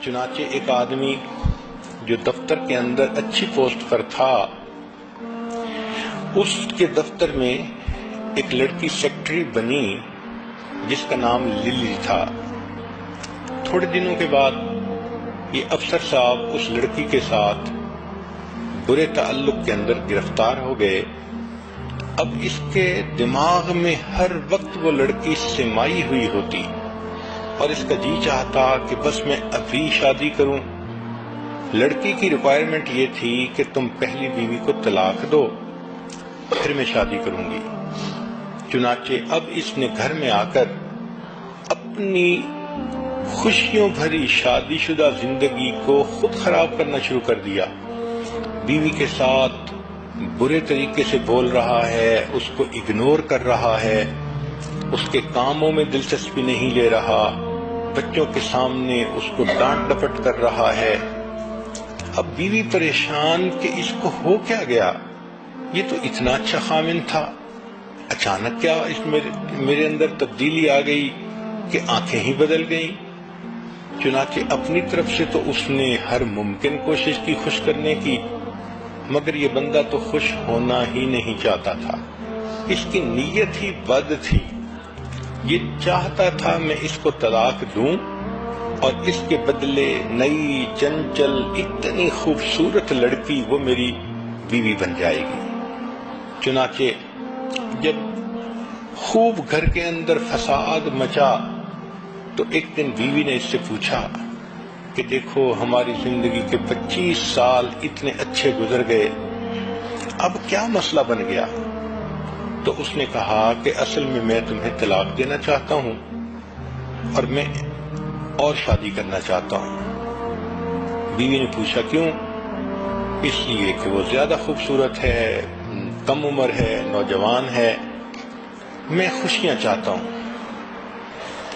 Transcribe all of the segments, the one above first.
چنانچہ ایک آدمی جو دفتر کے اندر اچھی پوسٹ پر تھا، اس کے دفتر میں ایک لڑکی سیکرٹری بنی جس کا نام للی تھا۔ تھوڑے دنوں کے بعد یہ افسر صاحب اس لڑکی کے ساتھ برے تعلق کے اندر گرفتار ہو گئے۔ اب اس کے دماغ میں ہر وقت وہ لڑکی سمائی ہوئی ہوتی اور اس کا جی چاہتا کہ بس میں ابھی شادی کروں۔ لڑکی کی ریکوائرمنٹ یہ تھی کہ تم پہلی بیوی کو طلاق دو، پھر میں شادی کروں گی۔ چنانچہ اب اس نے گھر میں آ کر اپنی خوشیوں بھری شادی شدہ زندگی کو خود خراب کرنا شروع کر دیا۔ بیوی کے ساتھ برے طریقے سے بول رہا ہے، اس کو اگنور کر رہا ہے، اس کے کاموں میں دلچسپی نہیں لے رہا، بچوں کے سامنے اس کو ڈانٹ ڈپٹ کر رہا ہے۔ اب بیوی پریشان کہ اس کو ہو کیا گیا، یہ تو اتنا اچھا خامن تھا، اچانک کیا اس میرے اندر تبدیلی آ گئی کہ آنکھیں ہی بدل گئیں۔ چنانچہ اپنی طرف سے تو اس نے ہر ممکن کوشش کی خوش کرنے کی، مگر یہ بندہ تو خوش ہونا ہی نہیں چاہتا تھا۔ اس کی نیت ہی بد تھی، یہ چاہتا تھا میں اس کو طلاق دوں اور اس کے بدلے نئی چنچل اتنی خوبصورت لڑکی وہ میری بیوی بن جائے گی۔ چنانچہ جب خوب گھر کے اندر فساد مچا تو ایک دن بیوی نے اس سے پوچھا کہ دیکھو ہماری زندگی کے 25 سال اتنے اچھے گزر گئے، اب کیا مسئلہ بن گیا؟ تو اس نے کہا کہ اصل میں تمہیں طلاق دینا چاہتا ہوں اور میں اور شادی کرنا چاہتا ہوں۔ بیوی نے پوچھا کیوں؟ اس لیے کہ وہ زیادہ خوبصورت ہے، کم عمر ہے، نوجوان ہے، میں خوشیاں چاہتا ہوں۔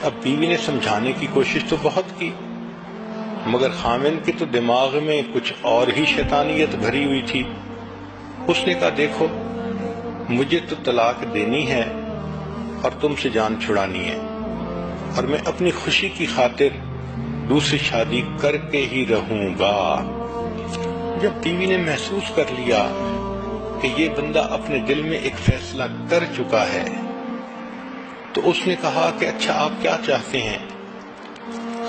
اب بیوی نے سمجھانے کی کوشش تو بہت کی، مگر خامن کے تو دماغ میں کچھ اور ہی شیطانیت بھری ہوئی تھی۔ اس نے کہا دیکھو مجھے تو طلاق دینی ہے اور تم سے جان چھڑانی ہے، اور میں اپنی خوشی کی خاطر دوسری شادی کر کے ہی رہوں گا۔ جب بیوی نے محسوس کر لیا کہ یہ بندہ اپنے دل میں ایک فیصلہ کر چکا ہے تو اس نے کہا کہ اچھا آپ کیا چاہتے ہیں؟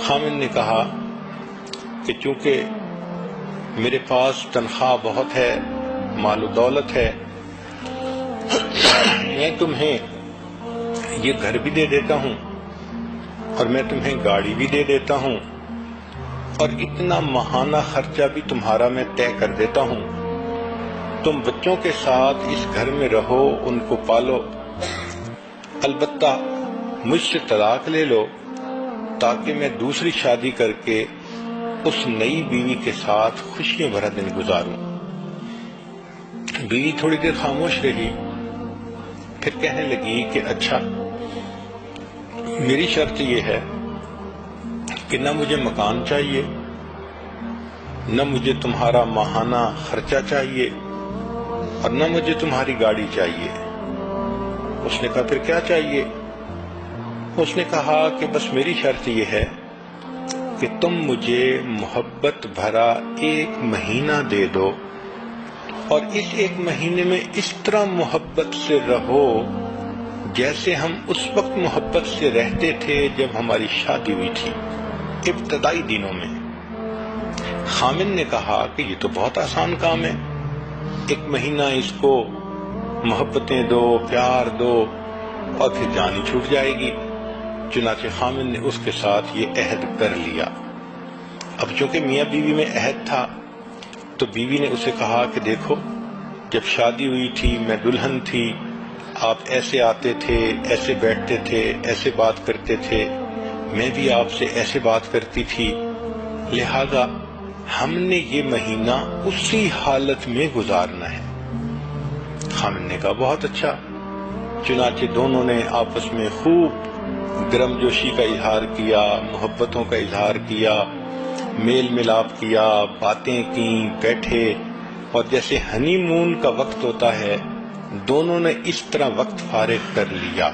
خامن نے کہا کہ چونکہ میرے پاس تنخواہ بہت ہے، مال و دولت ہے، میں تمہیں یہ گھر بھی دے دیتا ہوں اور میں تمہیں گاڑی بھی دے دیتا ہوں اور اتنا ماہانہ خرچہ بھی تمہارا میں طے کر دیتا ہوں، تم بچوں کے ساتھ اس گھر میں رہو، ان کو پالو، البتہ مجھ سے طلاق لے لو تاکہ میں دوسری شادی کر کے اس نئی بیوی کے ساتھ خوشیاں بھرا دن گزاروں۔ بیوی تھوڑی دیر خاموش رہی، پھر کہنے لگی کہ اچھا میری شرط یہ ہے کہ نہ مجھے مکان چاہیے، نہ مجھے تمہارا ماہانہ خرچہ چاہیے اور نہ مجھے تمہاری گاڑی چاہیے۔ اس نے کہا پھر کیا چاہیے؟ اس نے کہا کہ بس میری شرط یہ ہے کہ تم مجھے محبت بھرا 1 مہینہ دے دو اور اس 1 مہینے میں اس طرح محبت سے رہو جیسے ہم اس وقت محبت سے رہتے تھے جب ہماری شادی ہوئی تھی، ابتدائی دنوں میں۔ خامن نے کہا کہ یہ تو بہت آسان کام ہے، 1 مہینہ اس کو محبتیں دو، پیار دو اور پھر جان ہی چھوٹ جائے گی۔ چنانچہ خامن نے اس کے ساتھ یہ عہد کر لیا۔ اب چونکہ میاں بیوی میں عہد تھا تو بیوی نے اسے کہا کہ دیکھو جب شادی ہوئی تھی میں دلہن تھی، آپ ایسے آتے تھے، ایسے بیٹھتے تھے، ایسے بات کرتے تھے، میں بھی آپ سے ایسے بات کرتی تھی، لہذا ہم نے یہ مہینہ اسی حالت میں گزارنا ہے۔ خامن نے کہا بہت اچھا۔ چنانچہ دونوں نے آپس میں خوب گرم جوشی کا اظہار کیا، محبتوں کا اظہار کیا، میل ملاپ کیا، باتیں کیں، بیٹھے، اور جیسے ہنی مون کا وقت ہوتا ہے دونوں نے اس طرح وقت فارغ کر لیا۔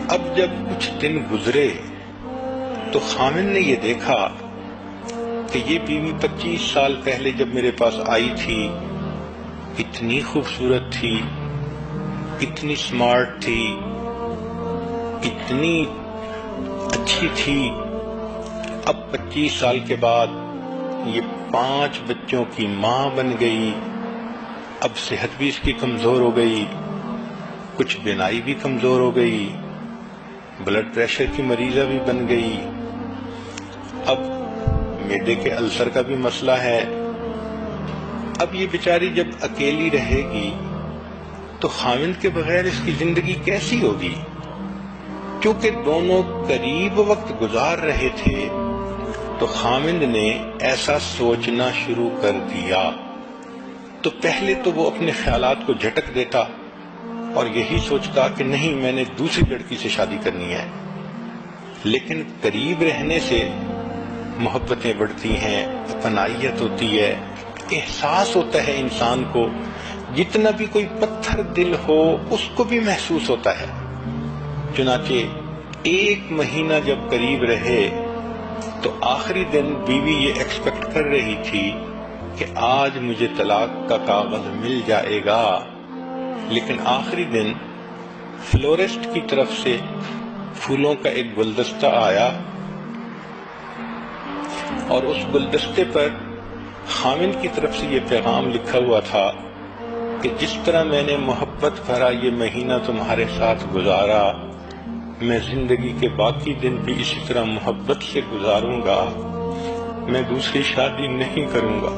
اب جب کچھ دن گزرے تو خامن نے یہ دیکھا کہ یہ بیوی 25 سال پہلے جب میرے پاس آئی تھی اتنی خوبصورت تھی، اتنی سمارٹ تھی، اتنی اچھی تھی، اب 25 سال کے بعد یہ 5 بچوں کی ماں بن گئی، اب صحت بھی اس کی کمزور ہو گئی، کچھ بینائی بھی کمزور ہو گئی، بلڈ پریشر کی مریضہ بھی بن گئی، اب معدے کے السر کا بھی مسئلہ ہے۔ اب یہ بیچاری جب اکیلی رہے گی تو خاوند کے بغیر اس کی زندگی کیسی ہوگی؟ کیونکہ دونوں قریب وقت گزار رہے تھے تو خاوند نے ایسا سوچنا شروع کر دیا۔ تو پہلے تو وہ اپنے خیالات کو جھٹک دیتا اور یہی سوچتا کہ نہیں میں نے دوسری لڑکی سے شادی کرنی ہے، لیکن قریب رہنے سے محبتیں بڑھتی ہیں، اپنائیت ہوتی ہے، احساس ہوتا ہے انسان کو، جتنا بھی کوئی پتھر دل ہو اس کو بھی محسوس ہوتا ہے۔ چنانچہ 1 مہینہ جب قریب رہے تو آخری دن بیوی یہ ایکسپیکٹ کر رہی تھی کہ آج مجھے طلاق کا کاغذ مل جائے گا، لیکن آخری دن فلورسٹ کی طرف سے پھولوں کا ایک گلدستہ آیا اور اس گلدستے پر خاوند کی طرف سے یہ پیغام لکھا ہوا تھا کہ جس طرح میں نے محبت بھرا یہ مہینہ تمہارے ساتھ گزارا، میں زندگی کے باقی دن بھی اسی طرح محبت سے گزاروں گا، میں دوسری شادی نہیں کروں گا۔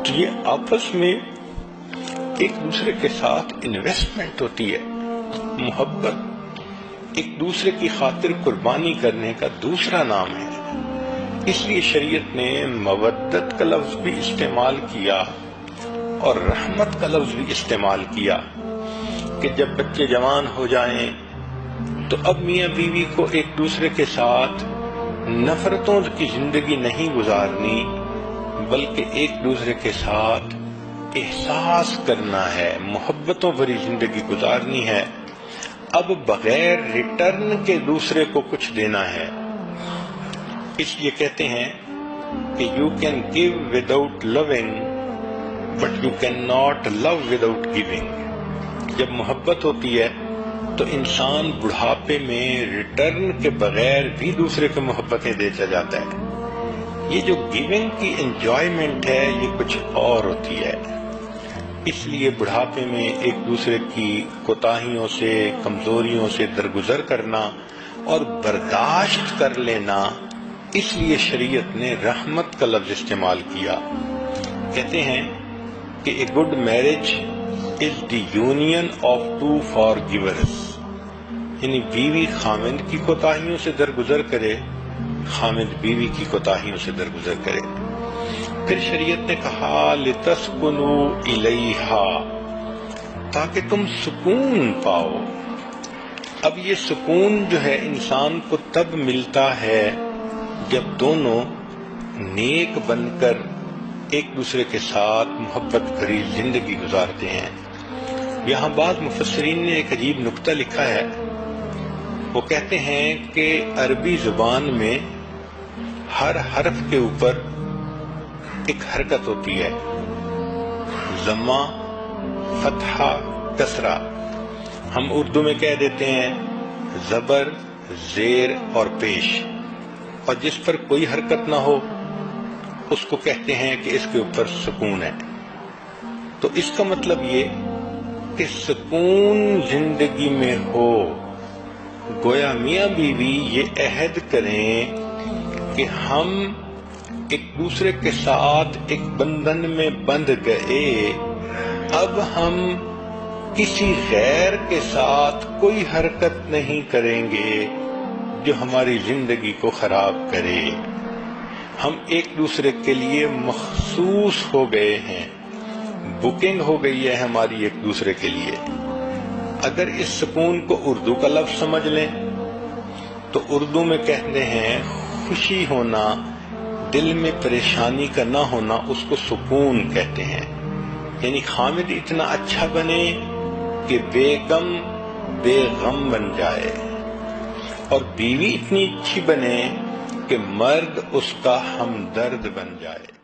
تو یہ آپس میں ایک دوسرے کے ساتھ انویسٹمنٹ ہوتی ہے، محبت ایک دوسرے کی خاطر قربانی کرنے کا دوسرا نام ہے۔ اس لیے شریعت نے مودت کا لفظ بھی استعمال کیا اور رحمت کا لفظ بھی استعمال کیا کہ جب بچے جوان ہو جائیں تو اب میاں بیوی کو ایک دوسرے کے ساتھ نفرتوں کی زندگی نہیں گزارنی، بلکہ ایک دوسرے کے ساتھ احساس کرنا ہے، محبتوں بھری زندگی گزارنی ہے۔ اب بغیر ریٹرن کے دوسرے کو کچھ دینا ہے۔ اس لیے کہتے ہیں کہ you can give without loving but you can not love without giving. جب محبت ہوتی ہے تو انسان بڑھاپے میں ریٹرن کے بغیر بھی دوسرے کو محبتیں دیتا جاتا ہے۔ یہ جو گیونگ کی انجوائمنٹ ہے یہ کچھ اور ہوتی ہے۔ اس لیے بڑھاپے میں ایک دوسرے کی کوتاہیوں سے، کمزوریوں سے درگزر کرنا اور برداشت کر لینا، اس لیے شریعت نے رحمت کا لفظ استعمال کیا۔ کہتے ہیں کہ a good marriage is the union of 2 فارگیورز، یعنی بیوی خاوند کی کوتاہیوں سے درگزر کرے، خاوند بیوی کی کوتاہیوں سے درگزر کرے۔ پھر شریعت نے کہا لِتَسْكُنُوا إِلَيْهَا، تاکہ تم سکون پاؤ۔ اب یہ سکون جو ہے انسان کو تب ملتا ہے جب دونوں نیک بن کر ایک دوسرے کے ساتھ محبت بھری زندگی گزارتے ہیں۔ یہاں بعض مفسرین نے ایک عجیب نکتہ لکھا ہے، وہ کہتے ہیں کہ عربی زبان میں ہر حرف کے اوپر ایک حرکت ہوتی ہے، ضمہ، فتحہ، کسرہ۔ ہم اردو میں کہہ دیتے ہیں زبر، زیر اور پیش، اور جس پر کوئی حرکت نہ ہو اس کو کہتے ہیں کہ اس کے اوپر سکون ہے۔ تو اس کا مطلب یہ کہ سکون زندگی میں ہو۔ گویا میاں بیوی یہ عہد کریں کہ ہم ایک دوسرے کے ساتھ ایک بندھن میں بندھ گئے، اب ہم کسی غیر کے ساتھ کوئی حرکت نہیں کریں گے جو ہماری زندگی کو خراب کرے۔ ہم ایک دوسرے کے لیے مخصوص ہو گئے ہیں، بکنگ ہو گئی ہے ہماری ایک دوسرے کے لیے۔ اگر اس سکون کو اردو کا لفظ سمجھ لیں تو اردو میں کہتے ہیں خوشی ہونا، دل میں پریشانی کا نہ ہونا، اس کو سکون کہتے ہیں۔ یعنی خامد اتنا اچھا بنے کہ بے غم بے غم بن جائے، اور بیوی اتنی اچھی بنے کہ مرد اس کا ہمدرد بن جائے۔